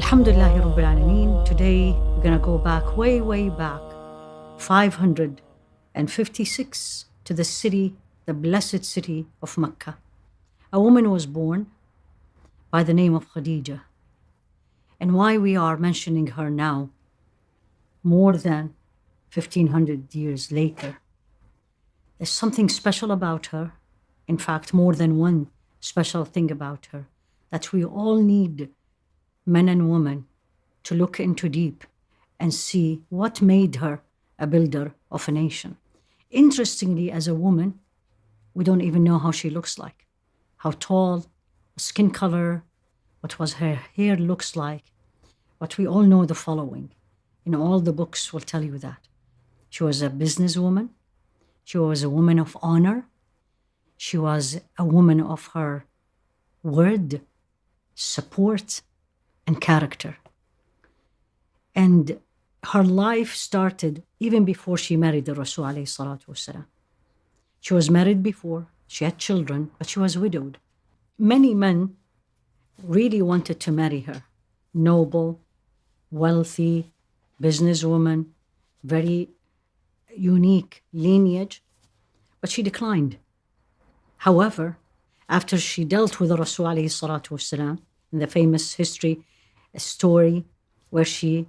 Alhamdulillahi Rabbil Alameen. Today we're going to go back, way back, 556 to the city, the blessed city of Mecca. A woman was born by the name of Khadijah. And why we are mentioning her now, more than 1500 years later. There's something special about her. In fact, more than one special thing about her that we all need, men and women, to look into deep and see what made her a builder of a nation. Interestingly, as a woman, we don't even know how she looks like, how tall, skin color, what was her hair looks like. But we all know the following. In all the books will tell you that. She was a businesswoman. She was a woman of honor. She was a woman of her word, support, and character. And her life started even before she married the Rasul alayhi salatu wasalam. She was married before, she had children, but she was widowed. Many men really wanted to marry her. Noble, wealthy, businesswoman, very unique lineage, but she declined. However, after she dealt with the Rasul alayhi salatu wasalam, in the famous history story where she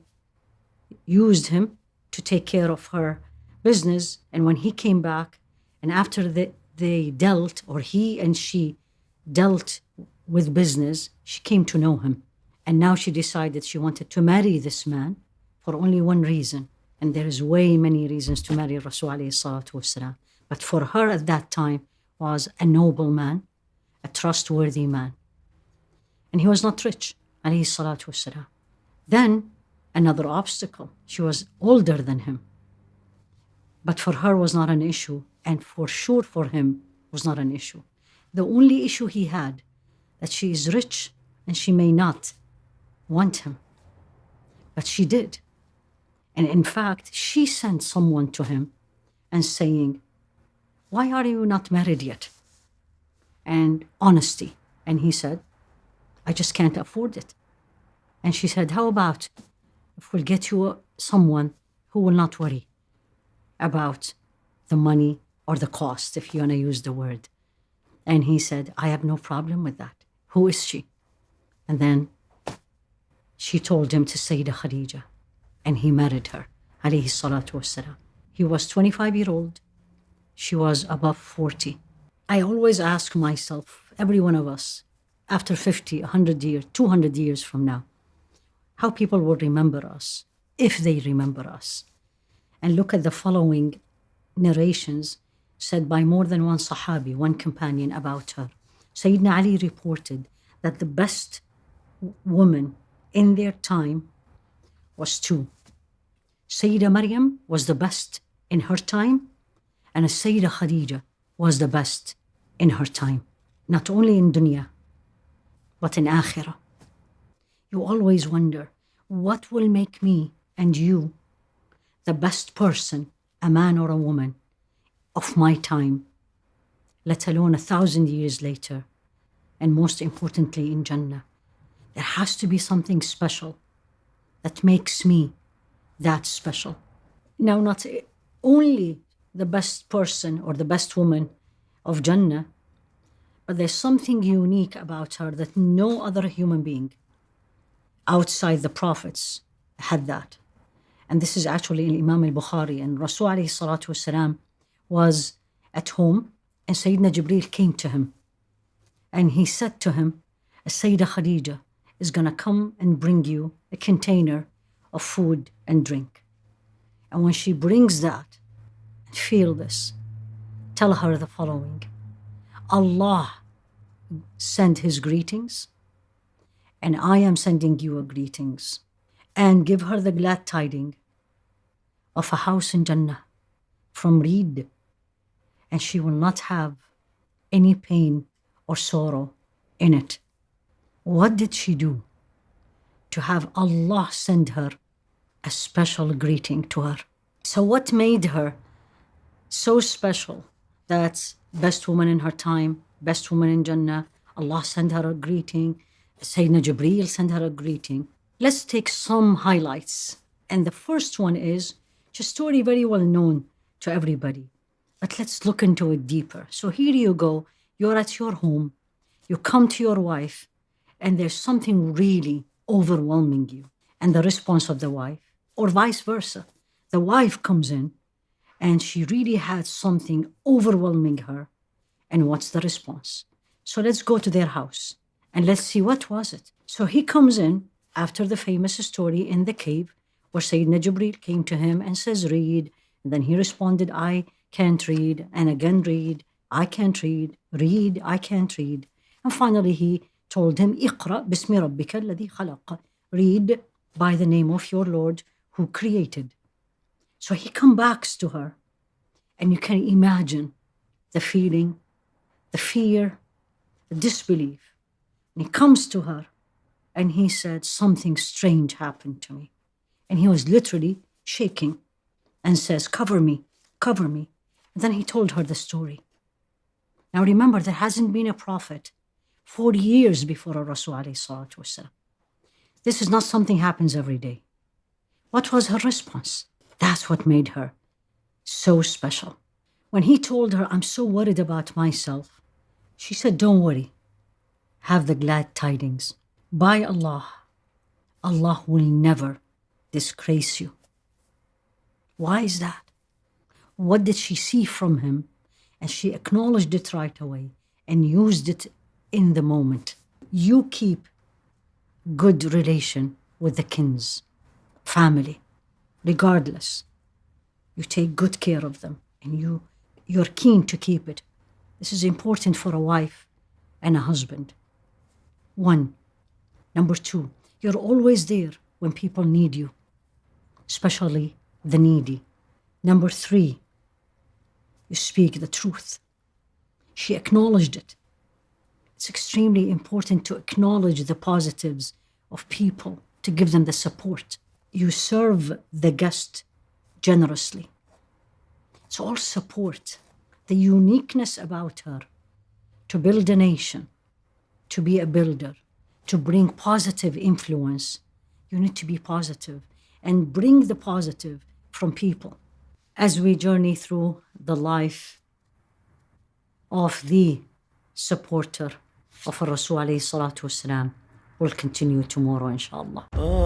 used him to take care of her business, and when he came back, and after they dealt, or he and she dealt with business, she came to know him. And now she decided she wanted to marry this man for only one reason. And there is way many reasons to marry Rasul alayhi salatu wasalam. But for her at that time was a noble man, a trustworthy man. And he was not rich, alayhi salatu wasalam. Then another obstacle, she was older than him. But for her was not an issue, and for sure for him was not an issue. The only issue he had, that she is rich and she may not want him. But she did. And in fact, she sent someone to him and saying, why are you not married yet? And honesty. And he said, I just can't afford it. And she said, how about if we'll get you someone who will not worry about the money or the cost, if you want to use the word. And he said, I have no problem with that. Who is she? And then she told him to Sayyidah Khadijah, and he married her, alayhi salatu wassalam. He was 25-year-old. She was above 40. I always ask myself, every one of us, after 50, 100 years, 200 years from now, how people will remember us, if they remember us. And look at the following narrations said by more than one Sahabi, one companion about her. Sayyidina Ali reported that the best woman in their time was two. Sayyidah Maryam was the best in her time, and Sayyidah Khadijah was the best in her time. Not only in dunya, but in akhirah. You always wonder, what will make me and you the best person, a man or a woman, of my time, let alone 1,000 years later, and most importantly in Jannah. There has to be something special that makes me that special. Now, not only the best person or the best woman of Jannah, but there's something unique about her that no other human being outside the prophets had that. And this is actually in Imam al-Bukhari. And Rasul alayhi salatu wasalam was at home, and Sayyidina Jibreel came to him. And he said to him, Sayyidah Khadijah is going to come and bring you a container of food and drink. And when she brings that, feel this, tell her the following. Allah send his greetings, and I am sending you a greetings. And give her the glad tiding of a house in Jannah from reed, and she will not have any pain or sorrow in it. What did she do to have Allah send her a special greeting to her? So what made her so special that best woman in her time, best woman in Jannah, Allah sent her a greeting, Sayyidina Jibreel sent her a greeting? Let's take some highlights. And the first one is just a story very well known to everybody. But let's look into it deeper. So here you go. You're at your home. You come to your wife, and there's something really overwhelming you. And the response of the wife, or vice versa, the wife comes in and she really had something overwhelming her. And what's the response? So let's go to their house and let's see what was it. So he comes in after the famous story in the cave where Sayyidina Jibreel came to him and says, read. And then he responded, I can't read. And again, read. I can't read. Read. I can't read. And finally, he told him, Iqra bismi rabbika alladhi khalaq. Read by the name of your Lord who created. So he comes back to her, and you can imagine the feeling, the fear, the disbelief. And he comes to her, and he said, something strange happened to me. And he was literally shaking and says, cover me, cover me. And then he told her the story. Now remember, there hasn't been a prophet 40 years before a Rasul alayhi salatu wasalam. This is not something happens every day. What was her response? That's what made her so special. When he told her, I'm so worried about myself, she said, don't worry. Have the glad tidings. By Allah, Allah will never disgrace you. Why is that? What did she see from him? And she acknowledged it right away and used it in the moment. You keep good relation with the kins, family, regardless. You take good care of them and you're keen to keep it. This is important for a wife and a husband. 1. Number 2, you're always there when people need you, especially the needy. Number 3, you speak the truth. She acknowledged it. It's extremely important to acknowledge the positives of people, to give them the support. You serve the guest generously. It's all support. The uniqueness about her, to build a nation, to be a builder, to bring positive influence. You need to be positive and bring the positive from people. As we journey through the life of the supporter of Rasul alayhi salatu wasalam, we'll continue tomorrow, inshallah.